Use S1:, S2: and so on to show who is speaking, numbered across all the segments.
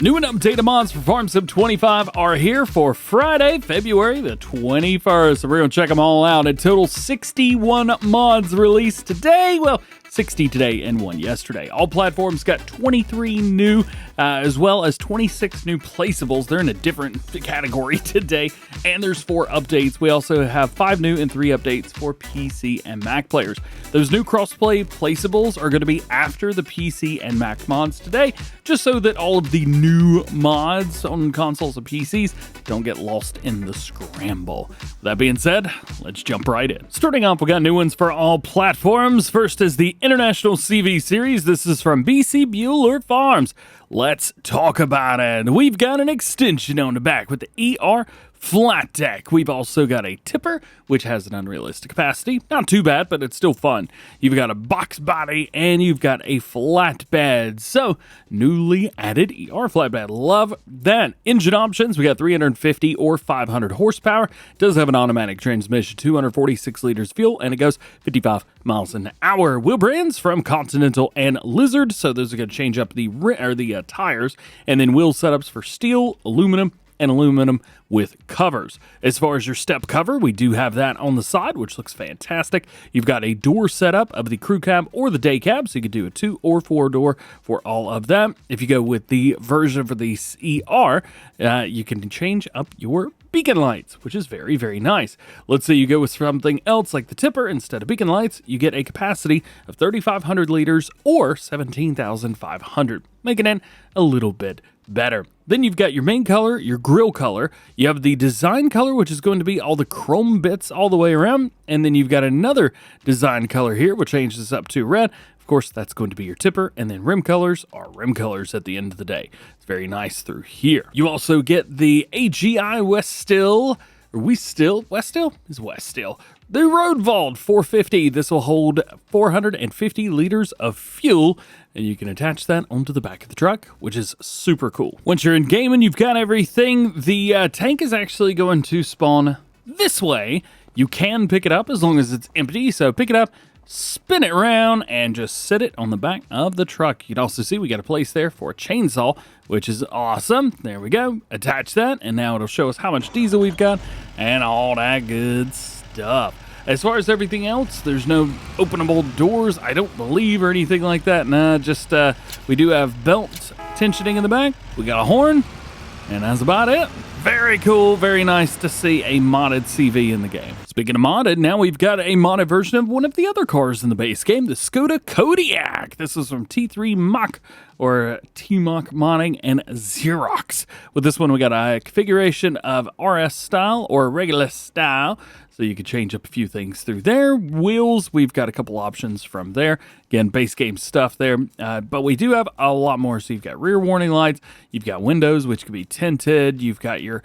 S1: New and updated mods for Farmsim 25 are here for Friday, February the 21st. So we're going to check them all out. A total 61 mods released today. Well, 60 today and 1 yesterday. All platforms got 23 new, as well as 26 new placeables. They're in a different category today. And there's 4 updates. We also have 5 new and 3 updates for PC and Mac players. Those new crossplay placeables are going to be after the PC and Mac mods today, just so that all of the new mods on consoles and PCs don't get lost in the scramble. With that being said, let's jump right in. Starting off, we got new ones for all platforms. First is the International CV Series. This is from BC Bueller Farms. Let's talk about it. We've got an extension on the back with the ER flat deck. We've also got a tipper, which has an unrealistic capacity. Not too bad, but it's still fun. You've got a box body, and you've got a flatbed. So, newly added ER flatbed. Love that. Engine options, we got 350 or 500 horsepower. It does have an automatic transmission, 246 liters fuel, and it goes 55 miles an hour. Wheel brands from Continental and Lizard, so those are going to change up the tires, and then wheel setups for steel, aluminum, and aluminum with covers. As far as your step cover, we do have that on the side, which looks fantastic. You've got a door setup of the crew cab or the day cab, so you could do a 2 or 4 door for all of them. If you go with the version for the ER, you can change up your beacon lights, which is very, very nice. Let's say you go with something else like the tipper. Instead of beacon lights, you get a capacity of 3,500 liters or 17,500, making it a little bit better. Then you've got your main color, your grille color. You have the design color, which is going to be all the chrome bits all the way around. And then you've got another design color here, which changes up to red. Of course, that's going to be your tipper. And then rim colors are rim colors at the end of the day. It's very nice through here. You also get the AGI West Still. The Road Vault 450. This will hold 450 liters of fuel, and you can attach that onto the back of the truck, which is super cool. Once you're in game and you've got everything, the tank is actually going to spawn this way. You can pick it up as long as it's empty, so pick it up, spin it around, and just sit it on the back of the truck. You can also see we got a place there for a chainsaw, which is awesome. There we go. Attach that, and now it'll show us how much diesel we've got and all that good stuff. As far as everything else, there's no openable doors, I don't believe, or anything like that. Nah, just we do have belt tensioning in the back. We got a horn, and that's about it. Very cool, very nice to see a modded CV in the game. Speaking of modded, now we've got a modded version of one of the other cars in the base game, the Skoda Kodiaq. This is from T3 Mock, or T-Mock Modding, and Xerox. With this one, we got a configuration of RS style or regular style, so you can change up a few things through there. Wheels, we've got a couple options from there. Again, base game stuff there, but we do have a lot more. So you've got rear warning lights, you've got windows, which can be tinted, you've got your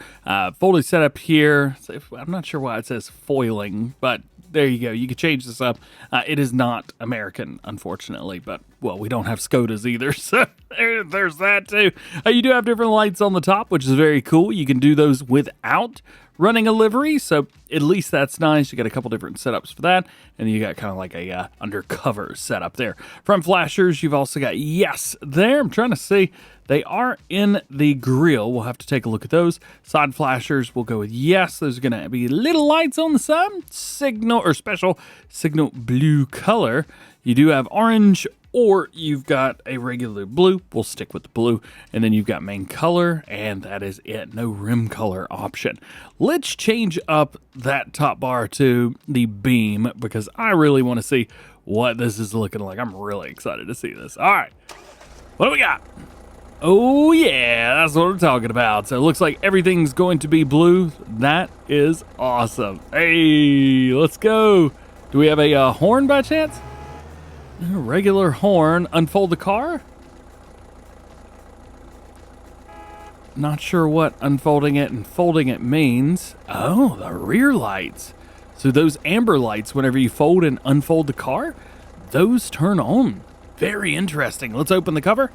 S1: folding setup here. So I'm not sure why it says foiling, but there you go. You can change this up. It is not American, unfortunately, but, well, we don't have Skodas either, so there's that too. You do have different lights on the top, which is very cool. You can do those without running a livery, so at least that's nice. You got a couple different setups for that, and you got kind of like a undercover setup there. Front flashers, you've also got yes there. I'm trying to see. They are in the grill. We'll have to take a look at those. Side flashers, we'll go with yes. There's going to be little lights on the side. Signal or special signal blue color. You do have orange, or you've got a regular blue. We'll stick with the blue. And then you've got main color, and that is it. No rim color option. Let's change up that top bar to the beam, because I really want to see what this is looking like. I'm really excited to see this. All right. What do we got? Oh, yeah, that's what we're talking about. So it looks like everything's going to be blue. That is awesome. Hey, let's go. Do we have a horn by chance? A regular horn. Unfold the car? Not sure what unfolding it and folding it means. Oh, the rear lights. So those amber lights, whenever you fold and unfold the car, those turn on. Very interesting. Let's open the cover.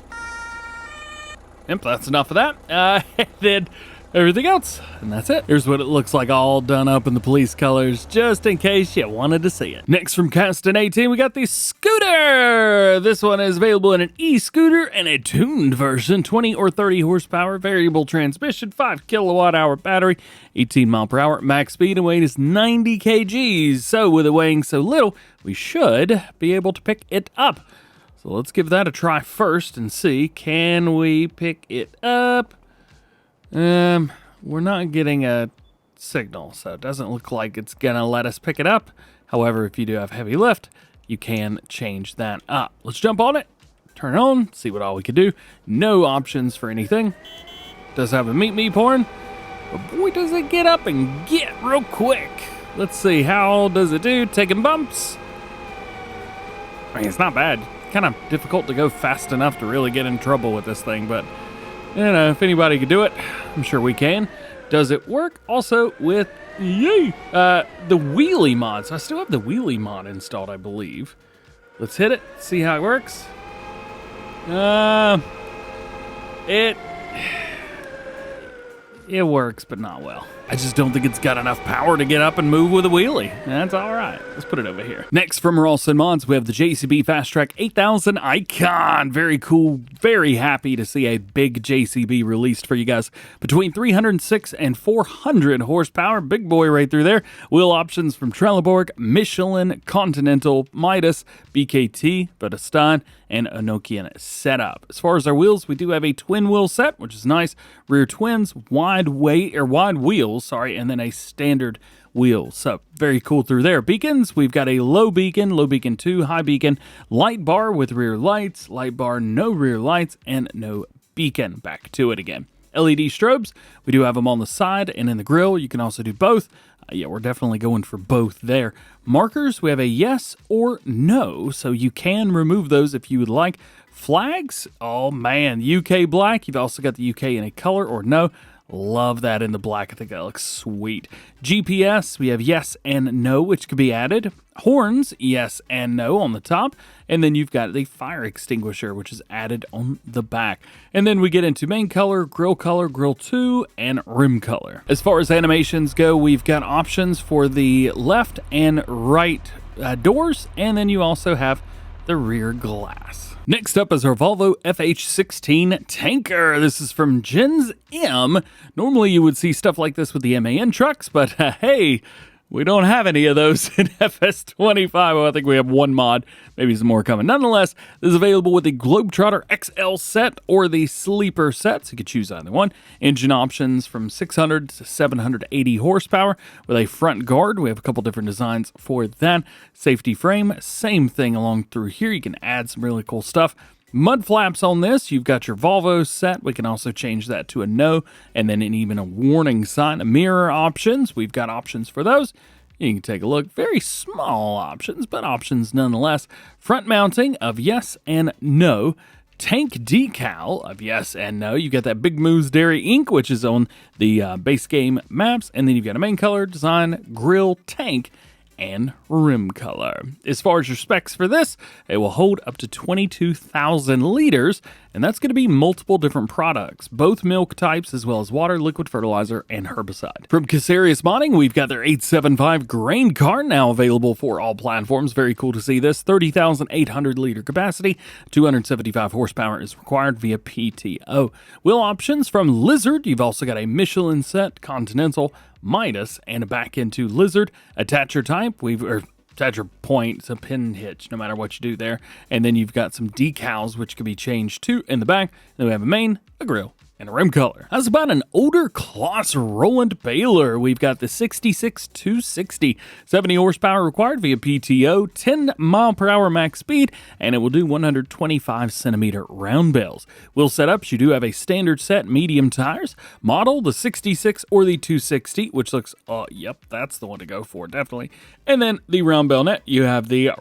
S1: Yep, that's enough of that. And then everything else, and that's it. Here's what it looks like all done up in the police colors, just in case you wanted to see it. Next from Caston 18, we got the scooter. This one is available in an e-scooter and a tuned version, 20 or 30 horsepower, variable transmission, 5 kilowatt hour battery, 18 mile per hour, max speed and weight is 90 kgs. So with it weighing so little, we should be able to pick it up. So let's give that a try first and see, can we pick it up? We're not getting a signal, so it doesn't look like it's gonna let us pick it up. However, if you do have heavy lift, you can change that up. Let's jump on it, turn it on, see what all we can do. No options for anything. Does have a meet me porn, but boy does it get up and get real quick. Let's see, how does it do? Taking bumps. I mean, it's not bad. Kind of difficult to go fast enough to really get in trouble with this thing, but you know, if anybody could do it, I'm sure we can. Does it work also with the wheelie mod? So I still have the wheelie mod installed, I believe. Let's hit it, see how it works. It works, but not well. I just don't think it's got enough power to get up and move with a wheelie. That's all right. Let's put it over here. Next from Rollant Mods, we have the JCB Fastrac 8000 Icon. Very cool. Very happy to see a big JCB released for you guys. Between 306 and 400 horsepower. Big boy right through there. Wheel options from Trelleborg, Michelin, Continental, Midas, BKT, Budastan, and Enochian setup. As far as our wheels, we do have a twin wheel set, which is nice. Rear twins, wide wheels, and then a standard wheel. So very cool through there. Beacons, we've got a low beacon 2, high beacon, light bar with rear lights, light bar, no rear lights, and no beacon. Back to it again. LED strobes, we do have them on the side and in the grill. You can also do both. Yeah, we're definitely going for both there. Markers, we have a yes or no, so you can remove those if you would like. Flags, oh man, UK black. You've also got the UK in a color or no. Love that in the black. I think that looks sweet. GPS, we have yes and no, which could be added. Horns, yes and no on the top. And then you've got the fire extinguisher, which is added on the back. And then we get into main color, grill 2, and rim color. As far as animations go, we've got options for the left and right doors. And then you also have the rear glass. Next up is our Volvo FH16 tanker. This is from Gens M. Normally you would see stuff like this with the MAN trucks, but hey, we don't have any of those in FS25. Well, I think we have one mod, maybe some more coming. Nonetheless, this is available with the Globetrotter XL set or the Sleeper set, so you could choose either one. Engine options from 600 to 780 horsepower with a front guard. We have a couple different designs for that. Safety frame, same thing along through here. You can add some really cool stuff. Mud flaps on this, you've got your Volvo set. We can also change that to a no, and then even a warning sign. Mirror options, we've got options for those. You can take a look. Very small options, but options nonetheless. Front mounting of yes and no. Tank decal of yes and no. You got that Big Moose Dairy ink, which is on the base game maps, and then you've got a main color, design, grill, tank, and rim color. As far as your specs for this, it will hold up to 22,000 liters, and that's going to be multiple different products, both milk types as well as water, liquid fertilizer, and herbicide. From Casarius Modding, we've got their 875 grain cart now available for all platforms. Very cool to see this. 30,800 liter capacity, 275 horsepower is required via PTO. Wheel options from Lizard. You've also got a Michelin set, Continental, Midas, and back into Lizard. Attacher type, attacher point, it's a pin hitch no matter what you do there. And then you've got some decals which can be changed too in the back. Then we have a main, a grill, and a rim color. That's about an older Claas Rollant baler. We've got the 66260, 70 horsepower required via PTO, 10 mile per hour max speed, and it will do 125 centimeter round bales. Wheel setups, you do have a standard set, medium tires, model the 66 or the 260, which looks, yep, that's the one to go for, definitely. And then the round bale net, you have the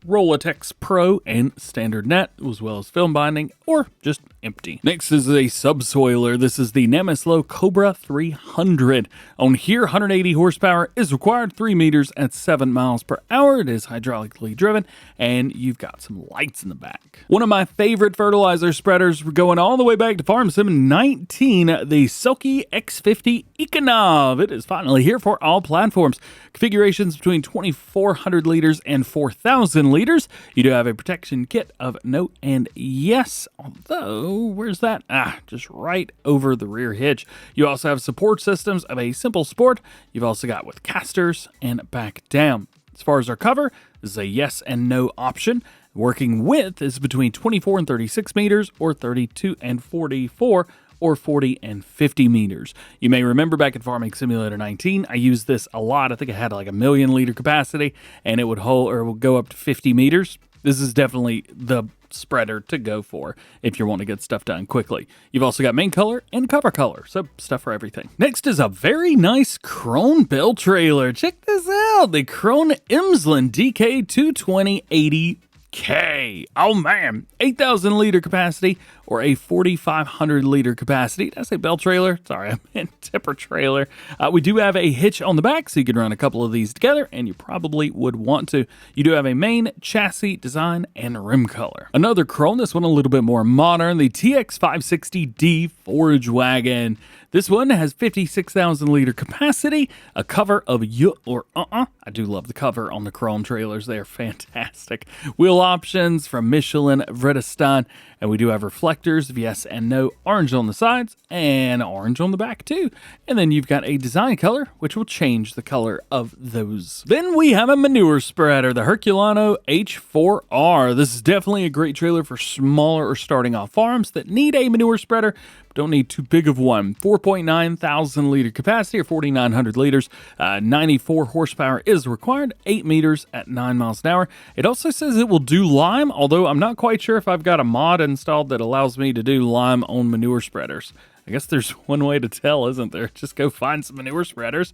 S1: Rolletex Pro and standard net, as well as film binding, or just empty. Next is a subsoiler. This is the Namyslo Cobra 300. On here, 180 horsepower is required, 3 meters at 7 miles per hour. It is hydraulically driven, and you've got some lights in the back. One of my favorite fertilizer spreaders going all the way back to Farm Sim 19, the Sulky X50 Econov. It is finally here for all platforms. Configurations between 2,400 liters and 4,000 liters. You do have a protection kit of note and yes, although, where's that? Just right over the rear hitch. You also have support systems of a simple sport. You've also got with casters and back down. As far as our cover, this is a yes and no option. Working width is between 24 and 36 meters or 32 and 44 or 40 and 50 meters. You may remember back in Farming Simulator 19, I used this a lot. I think it had like a 1,000,000 liter capacity and it would hold or would go up to 50 meters. This is definitely the spreader to go for if you want to get stuff done quickly. You've also got main color and cover color, so stuff for everything. Next is a very nice Krone Bale trailer. Check this out, the Krone Emsland DK 220/80K. Oh man, 8,000 liter capacity or a 4,500 liter capacity. Did I say bell trailer? Sorry, I meant tipper trailer. We do have a hitch on the back, so you can run a couple of these together, and you probably would want to. You do have a main, chassis, design, and rim color. Another Krone, this one a little bit more modern, the TX 560D forage wagon. This one has 56,000 liter capacity, a cover of I do love the cover on the Krone trailers. They are fantastic. Wheel options from Michelin, Vredestein, and we do have reflectors of yes and no, orange on the sides and orange on the back too. And then you've got a design color, which will change the color of those. Then we have a manure spreader, the Herculano H4R. This is definitely a great trailer for smaller or starting off farms that need a manure spreader, but don't need too big of one. 4.9 thousand liter capacity or 4,900 liters. 94 horsepower is required, 8 meters at 9 miles an hour. It also says it will do lime, although I'm not quite sure if I've got a mod installed that allows me to do lime on manure spreaders. I guess there's one way to tell, isn't there? Just go find some manure spreaders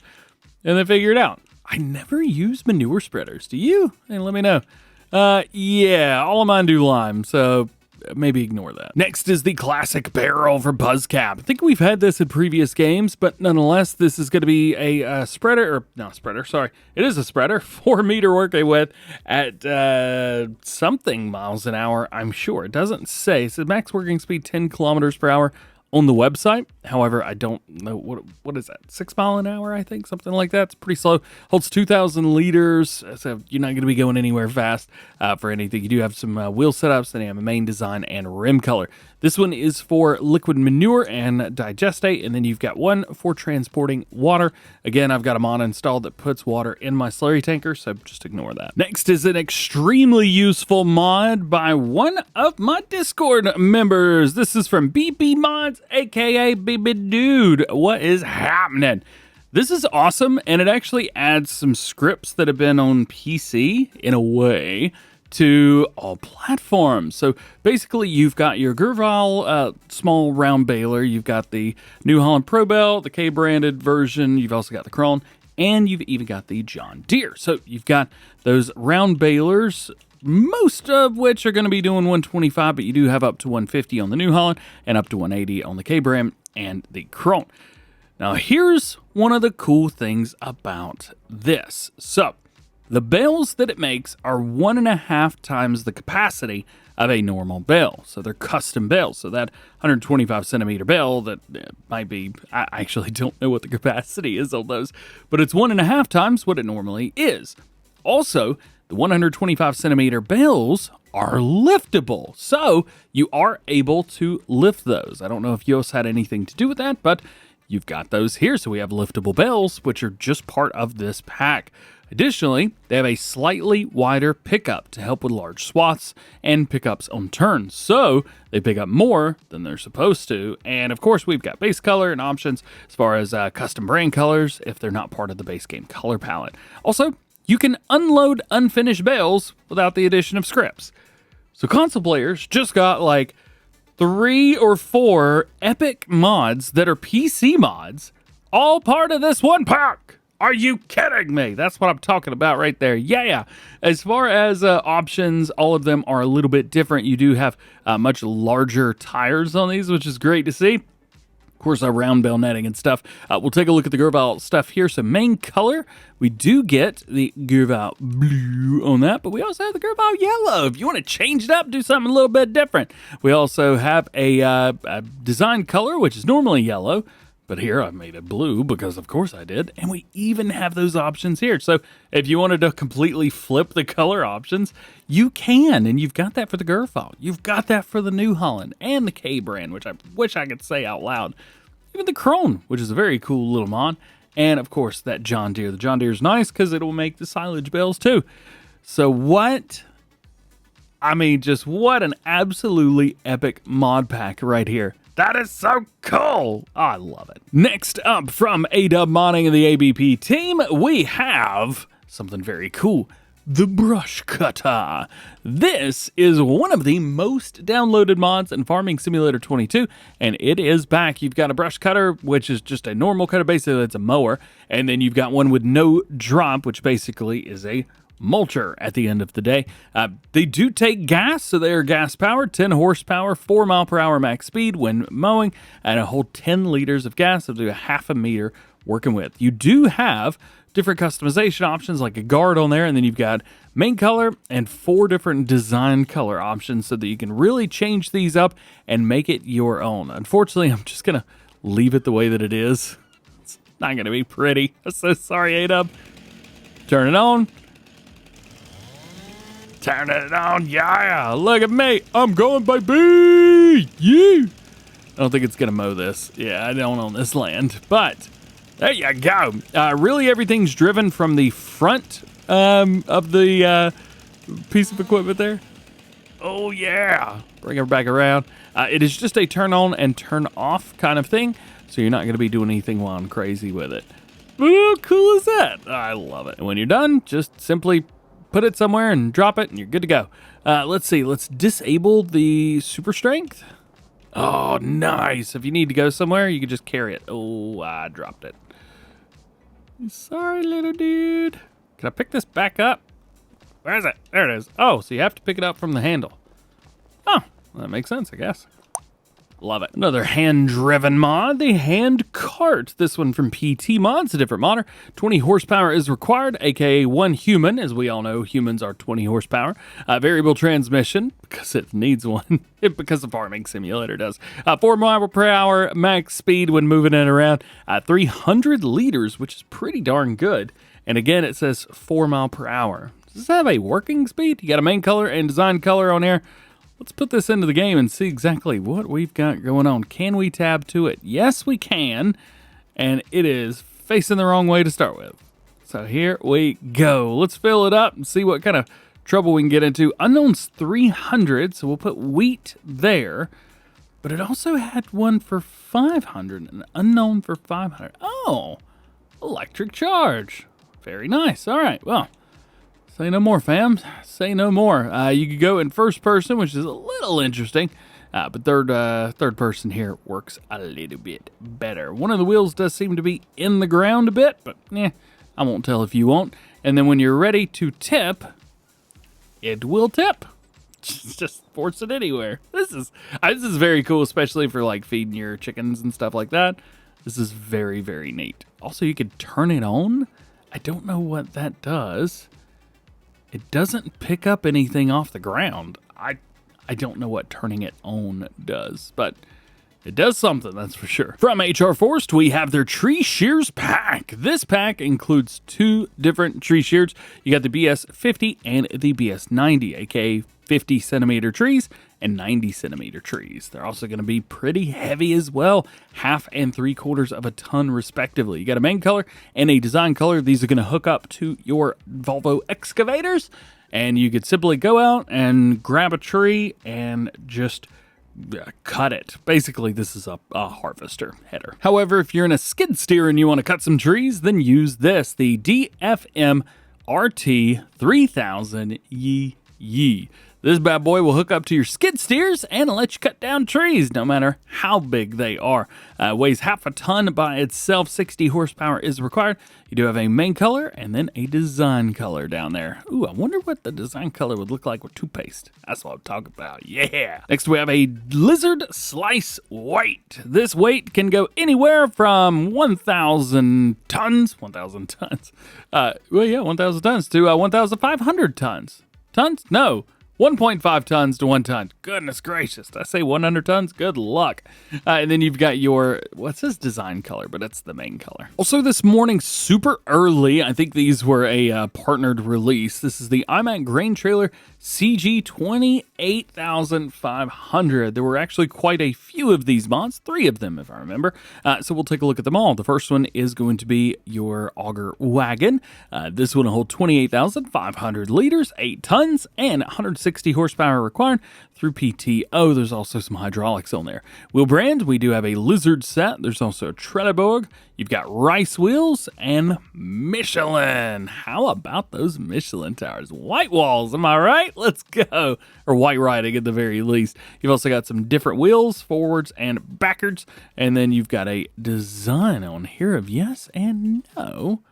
S1: and then figure it out. I never use manure spreaders. Do you? Hey, let me know. Yeah, all of mine do lime, so maybe ignore that. Next is the classic barrel for Buzzcap. I think we've had this in previous games, but nonetheless, this is going to be a spreader, or not spreader, sorry. It is a spreader, 4 meter working width at something miles an hour, I'm sure. It doesn't say. It says max working speed 10 kilometers per hour on the website. However, I don't know, what is that, 6 mile an hour, I think, something like that. It's pretty slow. Holds 2,000 liters, so you're not going to be going anywhere fast for anything. You do have some wheel setups, then you have a main design and rim color. This one is for liquid manure and digestate, and then you've got one for transporting water. Again, I've got a mod installed that puts water in my slurry tanker, so just ignore that. Next is an extremely useful mod by one of my Discord members. This is from BP Mods, aka Baby Dude. What is happening? This is awesome, and it actually adds some scripts that have been on PC in a way to all platforms. So basically, you've got your Gerval small round baler, you've got the New Holland Pro Bale, the K branded version, you've also got the Krone, and you've even got the John Deere. So you've got those round balers, most of which are going to be doing 125, but you do have up to 150 on the New Holland and up to 180 on the K brand and the Krone. Now here's one of the cool things about this. So the bales that it makes are 1.5 times the capacity of a normal bale. So they're custom bales. So that 125 centimeter bale that might be, I actually don't know what the capacity is on those, but it's 1.5 times what it normally is. Also, the 125 centimeter bales are liftable. So you are able to lift those. I don't know if Yos had anything to do with that, but you've got those here. So we have liftable bales, which are just part of this pack. Additionally, they have a slightly wider pickup to help with large swaths and pickups on turns, so they pick up more than they're supposed to. And of course, we've got base color and options as far as custom brand colors if they're not part of the base game color palette. Also, you can unload unfinished bales without the addition of scripts. So console players just got like 3 or 4 epic mods that are PC mods, all part of this one pack. Are you kidding me? That's what I'm talking about right there. Yeah. As far as options, all of them are a little bit different. You do have much larger tires on these, which is great to see. Of course, round bale netting and stuff. We'll take a look at the Gerval stuff here. So main color, we do get the Gerval blue on that, but we also have the Gerval yellow. If you want to change it up, do something a little bit different. We also have a design color, which is normally yellow, but here I made it blue because of course I did. And we even have those options here. So if you wanted to completely flip the color options, you can. And you've got that for the Gerval. You've got that for the New Holland and the K brand, which I wish I could say out loud. Even the Krone, which is a very cool little mod. And of course that John Deere. The John Deere is nice because it will make the silage bales too. So what an absolutely epic mod pack right here. That is so cool. I love it. Next up from A-Dub Modding and the ABP team, we have something very cool. The Brush Cutter. This is one of the most downloaded mods in Farming Simulator 22, and it is back. You've got a brush cutter, which is just a normal cutter. Basically, it's a mower. And then you've got one with no drop, which basically is a mulcher at the end of the day. They do take gas, so they are gas powered, 10 horsepower, 4 mile per hour max speed when mowing, and a whole 10 liters of gas up to a half a meter working with. You do have different customization options like a guard on there, and then you've got main color and 4 different design color options so that you can really change these up and make it your own. Unfortunately, I'm just gonna leave it the way that it is. It's not gonna be pretty. I'm so sorry, A-Dub. Turn it on. Turn it on, yeah! Look at me, I'm going, baby! Yeah! I don't think it's gonna mow this. Yeah, I don't own this land, but there you go. Really, everything's driven from the front of the piece of equipment there. Oh yeah! Bring her back around. It is just a turn on and turn off kind of thing, so you're not gonna be doing anything wild crazy with it. But how cool is that? I love it. And when you're done, just simply put it somewhere and drop it, and you're good to go. Let's see. Let's disable the super strength. Oh, nice. If you need to go somewhere, you can just carry it. Oh, I dropped it. Sorry, little dude. Can I pick this back up? Where is it? There it is. Oh, so you have to pick it up from the handle. Oh, well, that makes sense, I guess. Love it. Another hand-driven mod, the Handcart. This one from PT Mods, a different modder. 20 horsepower is required, aka 1 human. As we all know, humans are 20 horsepower. Variable transmission, because it needs one. Because the Farming Simulator does. 4 mile per hour max speed when moving it around. 300 liters, which is pretty darn good. And again, it says 4 mile per hour. Does this have a working speed? You got a main color and design color on here. Let's put this into the game and see exactly what we've got going on. Can we tab to it? Yes, we can. And it is facing the wrong way to start with. So here we go. Let's fill it up and see what kind of trouble we can get into. Unknown's 300, so we'll put wheat there. But it also had one for 500, an unknown for 500. Oh, electric charge. Very nice. All right, well. Say no more, fam. Say no more. You could go in first person, which is a little interesting, but third person here works a little bit better. One of the wheels does seem to be in the ground a bit, but I won't tell if you won't. And then when you're ready to tip, it will tip. Just force it anywhere. This is very cool, especially for like feeding your chickens and stuff like that. This is very, very neat. Also, you could turn it on. I don't know what that does. It doesn't pick up anything off the ground. I don't know what turning it on does, but it does something, that's for sure. From HR Forest, we have their tree shears pack. This pack includes 2 different tree shears. You got the BS50 and the BS90, aka 50 centimeter trees and 90 centimeter trees. They're also going to be pretty heavy as well, 1/2 and 3/4 of a ton respectively. You got a main color and a design color. These are going to hook up to your Volvo excavators, and you could simply go out and grab a tree and just cut it. Basically, this is a harvester header. However, if you're in a skid steer and you want to cut some trees, then use this, the DFM RT 3000 Yee. This bad boy will hook up to your skid steers and let you cut down trees, no matter how big they are. Weighs half a ton by itself, 60 horsepower is required. You do have a main color and then a design color down there. Ooh, I wonder what the design color would look like with toothpaste. That's what I'm talking about, yeah. Next we have a Lizard Slice Weight. This weight can go anywhere from 1,000 tons, 1,000 tons, 1,000 tons to 1,500 tons. Tons? No. 1.5 tons to 1 ton. Goodness gracious. Did I say 100 tons? Good luck. And then you've got your, what's this design color? But it's the main color. Also this morning, super early, I think these were a partnered release. This is the IMAK grain trailer CG 28,500. There were actually quite a few of these mods, 3 of them if I remember. So we'll take a look at them all. The first one is going to be your auger wagon. This one will hold 28,500 liters, 8 tons, and 160 horsepower required through PTO. There's also some hydraulics on there. Wheel brand, we do have a Lizard set. There's also a Trelleborg. You've got Rice wheels and Michelin. How about those Michelin tires? White walls, am I right? Let's go. Or white writing at the very least. You've also got some different wheels, forwards and backwards. And then you've got a design on here of yes and no.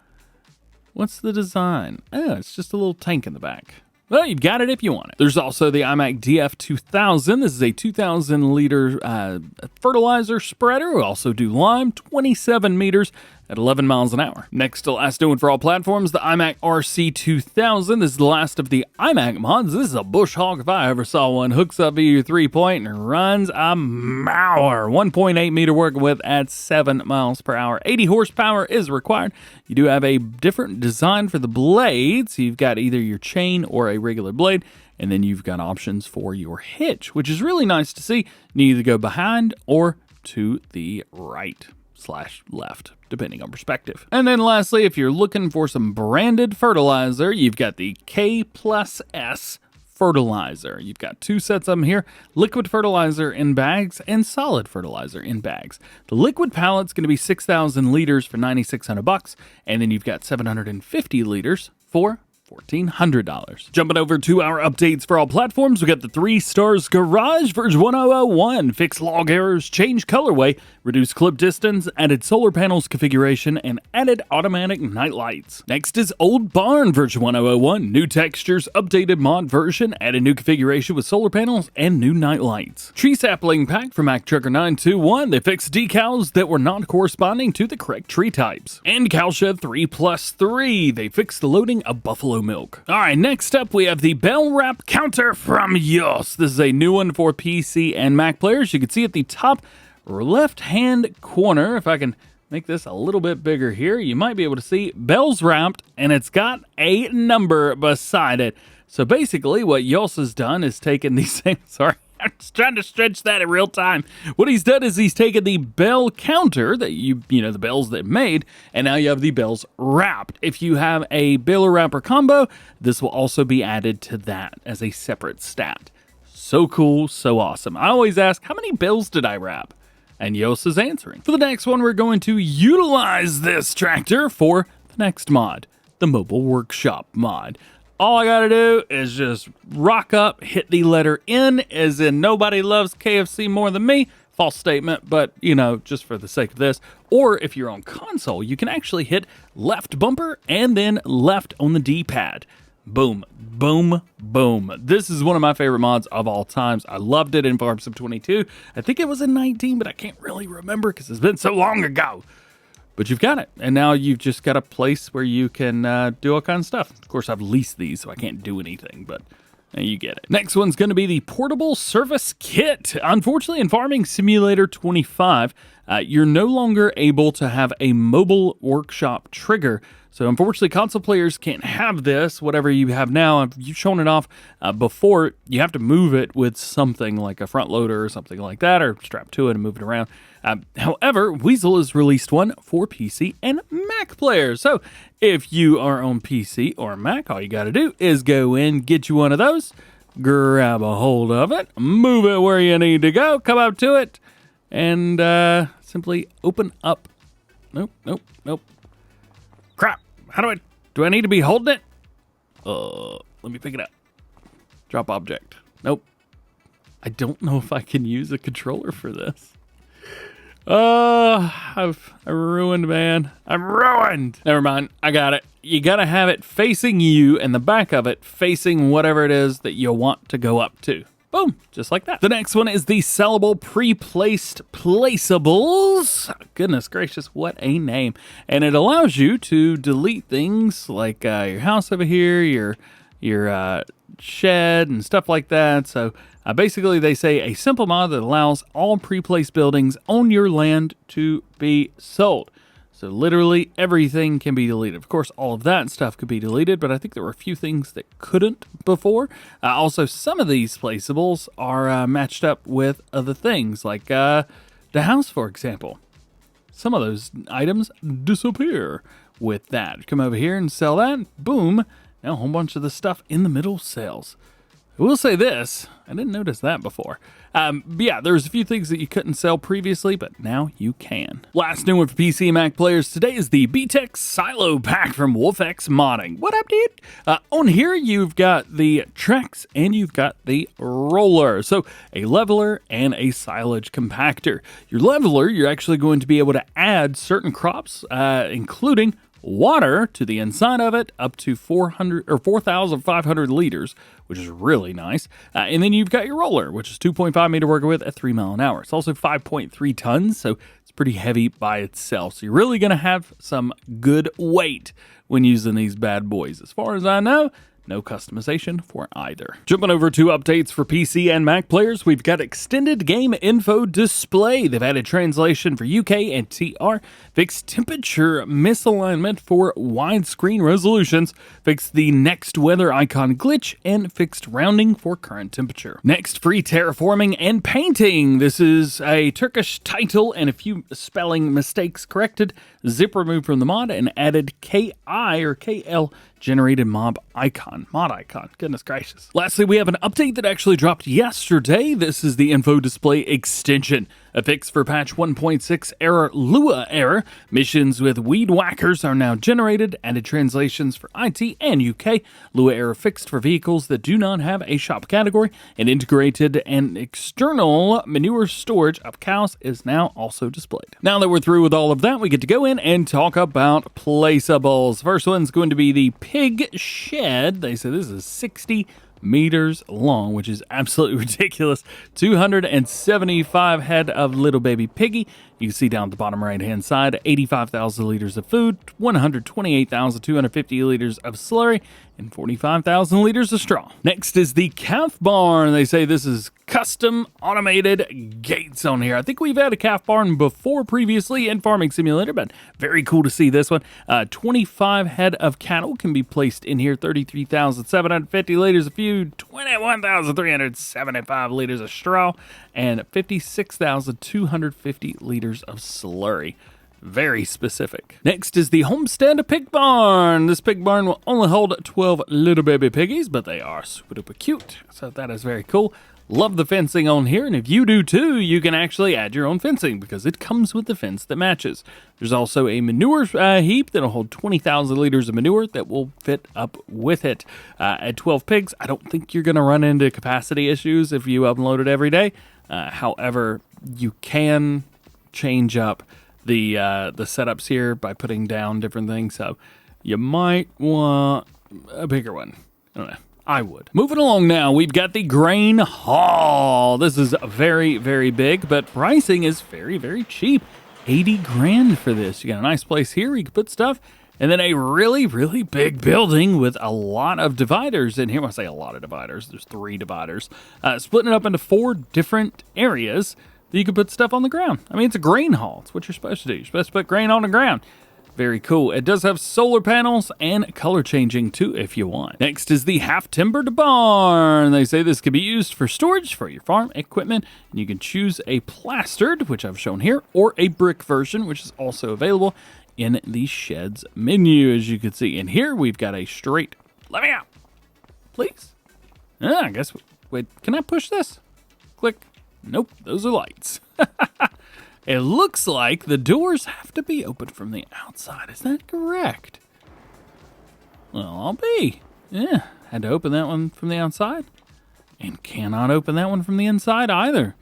S1: What's the design? Oh, it's just a little tank in the back. Well, you've got it if you want it. There's also the IMAK DF2000. This is a 2,000 liter fertilizer spreader. We also do lime, 27 meters at 11 miles an hour. Next to last new one for all platforms, the IMAK RC2000. This is the last of the IMAK mods. This is a bush hog if I ever saw one. Hooks up via your 3-point and runs a mower. 1.8 meter working width at 7 miles per hour. 80 horsepower is required. You do have a different design for the blades. You've got either your chain or a regular blade, and then you've got options for your hitch, which is really nice to see. You either go behind or to the right/left, depending on perspective. And then lastly, if you're looking for some branded fertilizer, you've got the K+S Fertilizer. You've got 2 sets of them here, liquid fertilizer in bags and solid fertilizer in bags. The liquid pallet's going to be 6,000 liters for $9,600, and then you've got 750 liters for $1,400. Jumping over to our updates for all platforms, we got the 3 Stars Garage version 1001. Fix log errors, change colorway, reduce clip distance, added solar panels configuration, and added automatic night lights. Next is Old Barn version 1001. New textures, updated mod version, added new configuration with solar panels and new night lights. Tree sapling pack from Mac Trucker 921. They fixed decals that were not corresponding to the correct tree types. And Cowshed 3+3. They fixed the loading of buffalo milk. All right, next up we have the Bell Wrap Counter from Yoss. This is a new one for PC and Mac players. You can see at the top left-hand corner, if I can make this a little bit bigger here, you might be able to see Bell's wrapped, and it's got a number beside it. So basically what Yoss has done is taken these things, sorry, I'm just trying to stretch that in real time. What he's done is he's taken the Bell counter that you know, the bells that made, and now you have the bells wrapped. If you have a baler wrapper combo, this will also be added to that as a separate stat. So cool, so awesome. I always ask, how many bells did I wrap? And Yoss is answering. For the next one, we're going to utilize this tractor for the next mod, the Mobile Workshop mod. All I gotta do is just rock up, hit the letter N, as in nobody loves KFC more than me. False statement, but you know, just for the sake of this. Or if you're on console, you can actually hit left bumper and then left on the D-pad. Boom, boom, boom. This is one of my favorite mods of all times. I loved it in Farm Sim 22. I think it was in 19, but I can't really remember because it's been so long ago. But you've got it, and now you've just got a place where you can do all kinds of stuff. Of course, I've leased these, so I can't do anything, but you get it. Next one's going to be the Portable Service Kit. Unfortunately, in Farming Simulator 25, you're no longer able to have a mobile workshop trigger. So unfortunately, console players can't have this, whatever you have now. If you've shown it off before, you have to move it with something like a front loader or something like that, or strap to it and move it around. However, Weasel has released one for PC and Mac players. So if you are on PC or Mac, all you got to do is go in, get you one of those, grab a hold of it, move it where you need to go, come up to it, and simply open up. Nope. Crap. How do I need to be holding it? Let me pick it up. Drop object. Nope. I don't know if I can use a controller for this. I'm ruined, man. I'm ruined. Never mind. I got it. You gotta have it facing you and the back of it facing whatever it is that you want to go up to. Boom, just like that. The next one is the Sellable Pre-Placed Placeables. Goodness gracious, what a name. And it allows you to delete things like your house over here, your shed and stuff like that. So basically they say a simple mod that allows all pre-placed buildings on your land to be sold. So literally everything can be deleted. Of course, all of that stuff could be deleted, but I think there were a few things that couldn't before. Also, some of these placeables are matched up with other things, like the house, for example. Some of those items disappear with that. Come over here and sell that. Boom. Now a whole bunch of the stuff in the middle sells. I will say this, I didn't notice that before. But yeah, there's a few things that you couldn't sell previously, but now you can. Last new one for PC and Mac players today is the BeTEC Silo Pack from WolfX Modding. What up, dude? On here, you've got the Trex and you've got the roller. So a leveler and a silage compactor. Your leveler, you're actually going to be able to add certain crops, including water to the inside of it, up to 4,500 liters, which is really nice. And then you've got your roller, which is 2.5 meter working with at 3 miles an hour. It's also 5.3 tons, so it's pretty heavy by itself. So you're really going to have some good weight when using these bad boys. As far as I know, no customization for either. Jumping over to updates for PC and Mac players, we've got extended game info display. They've added translation for UK and TR, fixed temperature misalignment for widescreen resolutions, fixed the next weather icon glitch, and fixed rounding for current temperature. Next, free terraforming and painting. This is a Turkish title and a few spelling mistakes corrected, zip removed from the mod, and added KI or KL generated mod icon. Goodness gracious. Lastly, we have an update that actually dropped yesterday. This is the Infodisplay extension. A fix for patch 1.6 error Lua error. Missions with weed whackers are now generated. Added translations for IT and UK. Lua error fixed for vehicles that do not have a shop category. And integrated and external manure storage of cows is now also displayed. Now that we're through with all of that, we get to go in and talk about placeables. First one's going to be the Pigshed. They say this is 60 meters long, which is absolutely ridiculous. 275 head of little baby piggy. You can see down at the bottom right hand side, 85,000 liters of food, 128,250 liters of slurry, and 45,000 liters of straw. Next is the calf barn. They say this is custom automated gates on here. I think we've had a calf barn before previously in Farming Simulator, but very cool to see this one. 25 head of cattle can be placed in here, 33,750 liters of food, 21,375 liters of straw, and 56,250 liters of slurry. Very specific. Next is the Homestead Pig Barn. This pig barn will only hold 12 little baby piggies, but they are super duper cute. So that is very cool. Love the fencing on here, and if you do too, you can actually add your own fencing because it comes with the fence that matches. There's also a manure heap that'll hold 20,000 liters of manure that will fit up with it. At 12 pigs, I don't think you're going to run into capacity issues if you upload it every day. However, you can change up the setups here by putting down different things, so you might want a bigger one. I don't know. I would. Moving along now, we've got the grain haul. This is very, very big, but pricing is very, very cheap. 80 grand for this. You got a nice place here where you can put stuff, and then a really, really big building with a lot of dividers in here. When I say a lot of dividers, there's 3 dividers. Splitting it up into 4 different areas that you can put stuff on the ground. I mean, it's a grain haul. It's what you're supposed to do. You're supposed to put grain on the ground. Very cool. It does have solar panels and color changing too if you want. Next is the half timbered barn. They say this could be used for storage for your farm equipment. And you can choose a plastered, which I've shown here, or a brick version, which is also available in the sheds menu, as you can see. And here we've got a straight, let me out, please. I guess, wait, can I push this? Click. Nope, those are lights. It looks like the doors have to be open from the outside. Is that correct? Well, I'll be. Yeah, had to open that one from the outside. and cannot open that one from the inside either.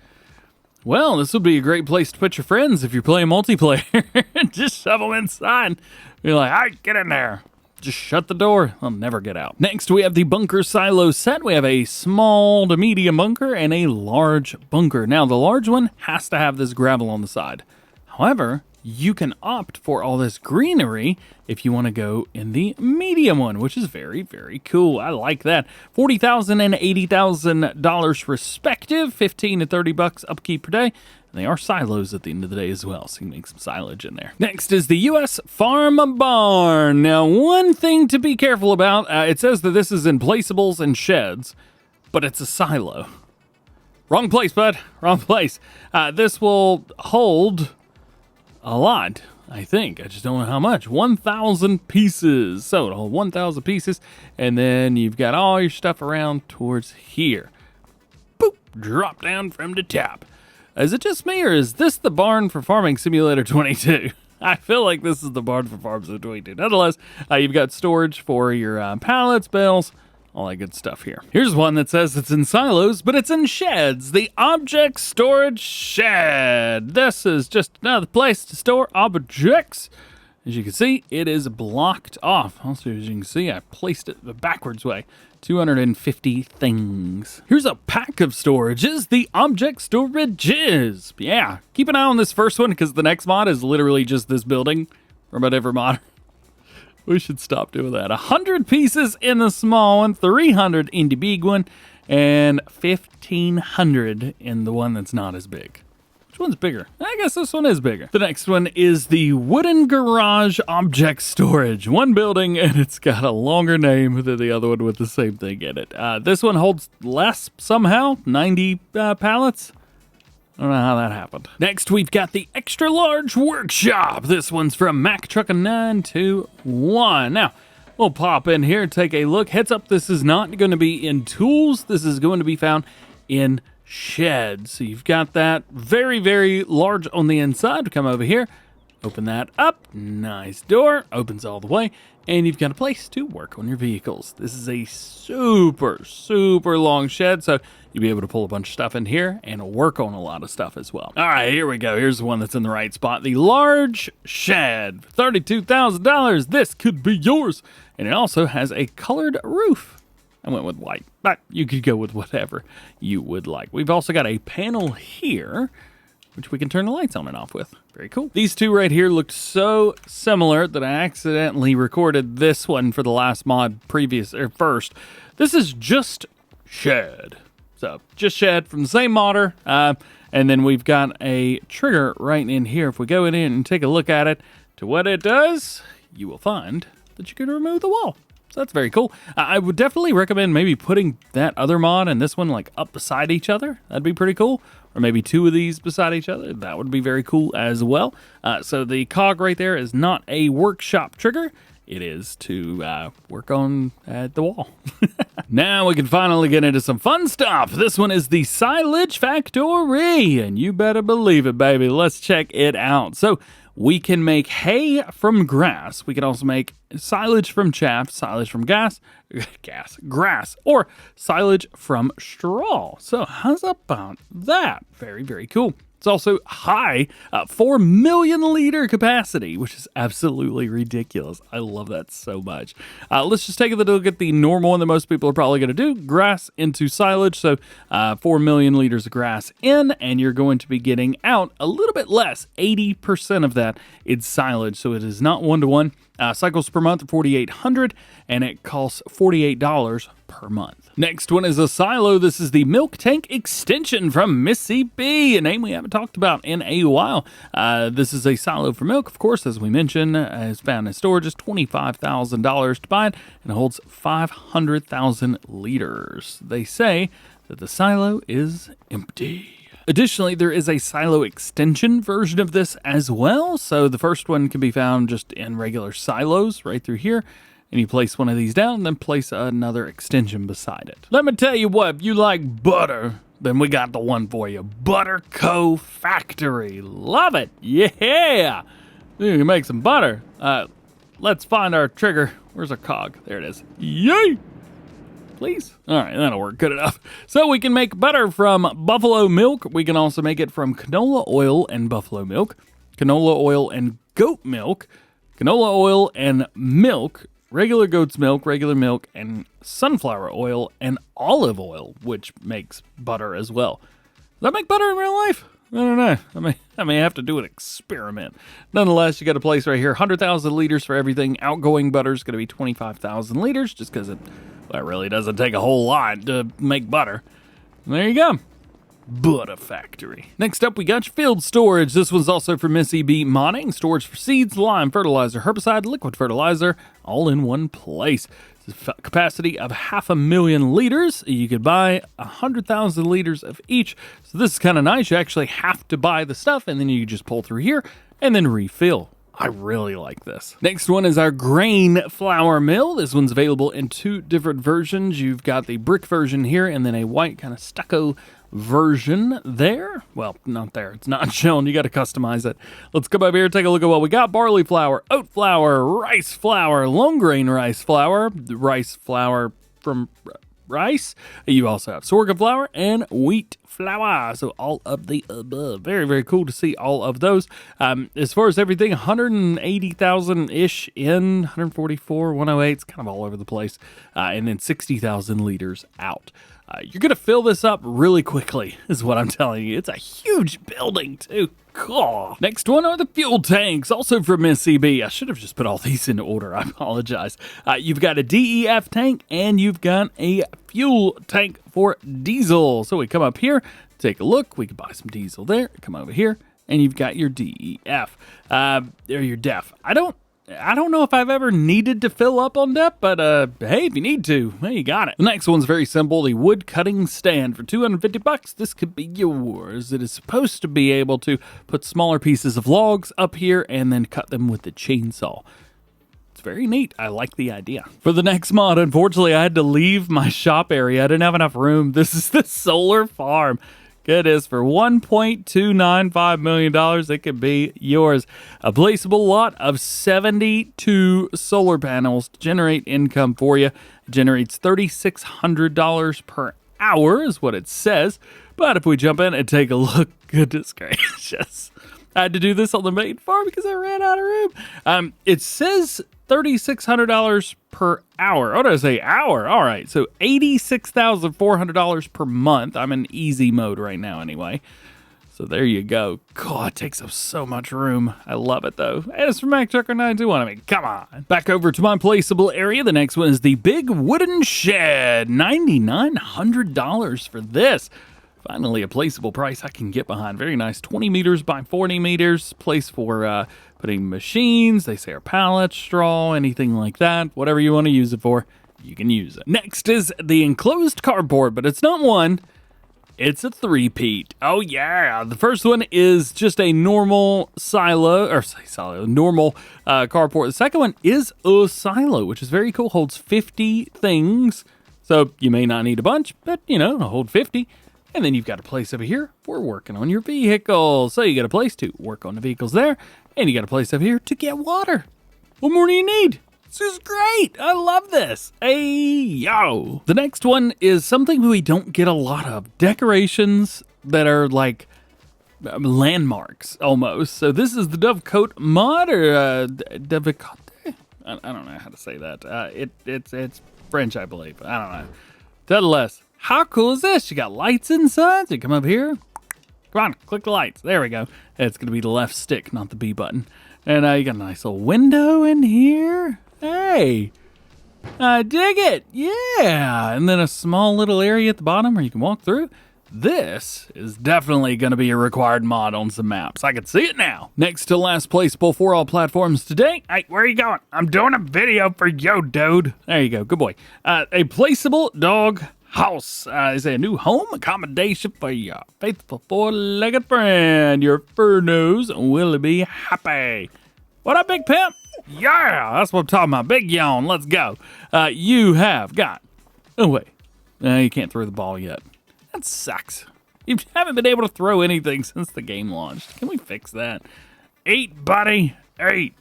S1: Well, this would be a great place to put your friends if you're playing multiplayer. Just shove them inside. You're like, all right, get in there. Just shut the door. They'll never get out. Next, we have the Bunkersilo Set. We have a small to medium bunker and a large bunker. Now, the large one has to have this gravel on the side. However, you can opt for all this greenery if you want to go in the medium one, which is very, very cool. I like that. $40,000 and $80,000 respective, 15 to 30 bucks upkeep per day. And they are silos at the end of the day as well, so you can make some silage in there. Next is the U.S. Farm Barn. Now, one thing to be careful about, it says that this is in placeables and sheds, but it's a silo. Wrong place, bud. Wrong place. This will hold a lot, I think. I just don't know how much. 1,000 pieces. So it'll hold 1,000 pieces, and then you've got all your stuff around towards here. Boop. Drop down from the top. Is it just me, or is this the barn for Farming Simulator 22? I feel like this is the barn for Farming Simulator 22. Nonetheless, you've got storage for your pallets, bales, all that good stuff here. Here's one that says it's in silos, but it's in sheds. The Objectstorage Shed. This is just another place to store objects. As you can see, it is blocked off. Also, as you can see, I placed it the backwards way. 250 things. Here's a pack of storages, the Objectstorages. Yeah, keep an eye on this first one because the next mod is literally just this building from whatever mod. We should stop doing that. 100 pieces in the small one, 300 in the big one, and 1,500 in the one that's not as big. Which one's bigger? I guess this one is bigger. The next one is the Wooden Garage Object Storage. One building, and it's got a longer name than the other one with the same thing in it. This one holds less somehow, 90 pallets. I don't know how that happened. Next, we've got the extra large workshop. This one's from Mack Truckin' 921. Now, we'll pop in here, take a look. Heads up, this is not going to be in tools. This is going to be found in sheds. So you've got that very, very large on the inside. Come over here, open that up. Nice door, opens all the way. And you've got a place to work on your vehicles. This is a super, super long shed, so you'll be able to pull a bunch of stuff in here and work on a lot of stuff as well. All right, here we go. Here's the one that's in the right spot. The large shed, $32,000. This could be yours. And it also has a colored roof. I went with white, but you could go with whatever you would like. We've also got a panel here, which we can turn the lights on and off with. Very cool. These two right here looked so similar that I accidentally recorded this one for the last mod first. This is just shed. So just shed from the same modder. And then we've got a trigger right in here. If we go in and take a look at it, to what it does, you will find that you can remove the wall. So that's very cool. I would definitely recommend maybe putting that other mod and this one like up beside each other. That'd be pretty cool. Or maybe two of these beside each other. That would be very cool as well. So the cog right there is not a workshop trigger. It is to work on the wall. Now we can finally get into some fun stuff. This one is the Silage Factory. And you better believe it, baby. Let's check it out. So we can make hay from grass. We can also make silage from chaff, silage from grass, or silage from straw. So how's about that? Very, very cool. It's also high, 4 million liter capacity, which is absolutely ridiculous. I love that so much. Let's just take a look at the normal one that most people are probably going to do. Grass into silage. So 4 million liters of grass in, and you're going to be getting out a little bit less. 80% of that is silage. So it is not one-to-one. Cycles per month, 4,800, and it costs $48 per month. Next one is a silo. This is the Milk Tank Extension from Mississippi, a name we haven't talked about in a while. This is a silo for milk, of course, as we mentioned, is found in storage. Is $25,000 to buy it, and it holds 500,000 liters. They say that the silo is empty. Additionally, there is a silo extension version of this as well. So the first one can be found just in regular silos right through here. And you place one of these down and then place another extension beside it. Let me tell you what, if you like butter, then we got the one for you. Butter Co. Factory. Love it. Yeah. You can make some butter. Let's find our trigger. Where's our cog? There it is. Yay. please? All right, that'll work good enough. So we can make butter from buffalo milk. We can also make it from canola oil and buffalo milk, canola oil and goat milk, canola oil and milk, regular goat's milk, regular milk, and sunflower oil and olive oil, which makes butter as well. Does that make butter in real life? I don't know. I may have to do an experiment. Nonetheless, you got a place right here, 100,000 liters for everything. Outgoing butter is going to be 25,000 liters, just because it really doesn't take a whole lot to make butter. And there you go. Butter factory. Next up, we got your field storage. This one's also for Miss EB Modding. Storage for seeds, lime, fertilizer, herbicide, liquid fertilizer, all in one place. Capacity of 500,000 liters. You could buy 100,000 liters of each. So this is kind of nice. You actually have to buy the stuff, and then you just pull through here and then refill. I really like this. Next one is our grain flour mill. This one's available in 2 different versions. You've got the brick version here, and then a white kind of stucco version there. Well, not there. It's not shown. You got to customize it. Let's come over here and take a look at what we got. Barley flour, oat flour, rice flour, long grain rice flour from rice. You also have sorghum flour and wheat flour. So all of the above. Very, very cool to see all of those. As far as everything, 180,000-ish in, 144, 108. It's kind of all over the place. And then 60,000 liters out. You're going to fill this up really quickly, is what I'm telling you. It's a huge building, too. Cool. Next one are the fuel tanks, also from Miss EB. I should have just put all these in order. I apologize. You've got a DEF tank, and you've got a fuel tank for diesel. So we come up here, take a look. We can buy some diesel there. Come over here, and you've got your DEF. Or your DEF. I don't know if I've ever needed to fill up on depth, but hey, if you need to, hey, you got it. The next one's very simple. The wood cutting stand for $250. This could be yours. It is supposed to be able to put smaller pieces of logs up here and then cut them with the chainsaw. It's very neat. I like the idea. For the next mod, unfortunately, I had to leave my shop area. I didn't have enough room. This is the solar farm. It is for $1.295 million. It could be yours. A placeable lot of 72 solar panels to generate income for you. It generates $3,600 per hour is what it says. But if we jump in and take a look, goodness gracious. I had to do this on the main farm because I ran out of room. It says $3,600 per hour. Oh, did I say hour? All right, so $86,400 per month. I'm in easy mode right now anyway. So there you go. God, it takes up so much room. I love it, though. And it's from Mac Trucker 921. I mean, come on. Back over to my placeable area. The next one is the big wooden shed. $9,900 for this. Finally, a placeable price I can get behind. Very nice. 20 meters by 40 meters. Place for putting machines. They say our pallets, straw, anything like that. Whatever you want to use it for, you can use it. Next is the enclosed carport, but it's not one. It's a three-peat. Oh, yeah. The first one is just a normal normal carport. The second one is a silo, which is very cool. Holds 50 things. So you may not need a bunch, but, hold 50. And then you've got a place over here for working on your vehicle. So you got a place to work on the vehicles there. And you got a place over here to get water. What more do you need? This is great. I love this. Hey, yo. The next one is something we don't get a lot of. Decorations that are like landmarks almost. So this is the Dovecote mod or Dovecote. I don't know how to say that. It's French, I believe. I don't know. Nonetheless. How cool is this? You got lights inside. So you come up here. Come on, click the lights. There we go. It's going to be the left stick, not the B button. And you got a nice little window in here. Hey, I dig it. Yeah. And then a small little area at the bottom where you can walk through. This is definitely going to be a required mod on some maps. I can see it now. Next to last placeable for all platforms today. Hey, where are you going? I'm doing a video for you, dude. There you go. Good boy. A placeable dog house is a new home accommodation for your faithful four-legged friend. Your fur nose will be happy. What up, Big Pimp? Yeah, that's what I'm talking about. Big yawn. Let's go. You have got... Oh, wait. You can't throw the ball yet. That sucks. You haven't been able to throw anything since the game launched. Can we fix that? 8, buddy. 8.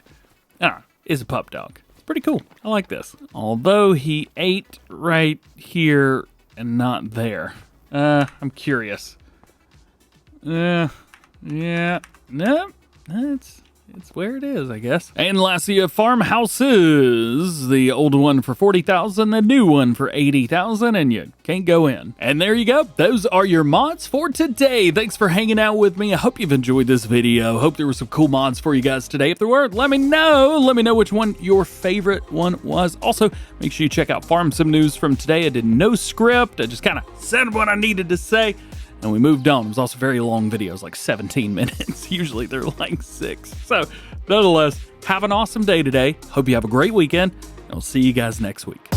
S1: It's a pup dog. pretty cool. I like this. Although he ate right here and not there. I'm curious. Yeah, no, it's where it is, I guess. And lastly, you have farmhouses. The old one for $40,000, the new one for $80,000, and you can't go in. And there you go. Those are your mods for today. Thanks for hanging out with me. I hope you've enjoyed this video. Hope there were some cool mods for you guys today. If there were, let me know. Let me know which one your favorite one was. Also, make sure you check out Farm Sim News from today. I did no script. I just kind of said what I needed to say. And we moved on. It was also very long videos, like 17 minutes. Usually they're like 6. So, nonetheless, have an awesome day today. Hope you have a great weekend. And I'll see you guys next week.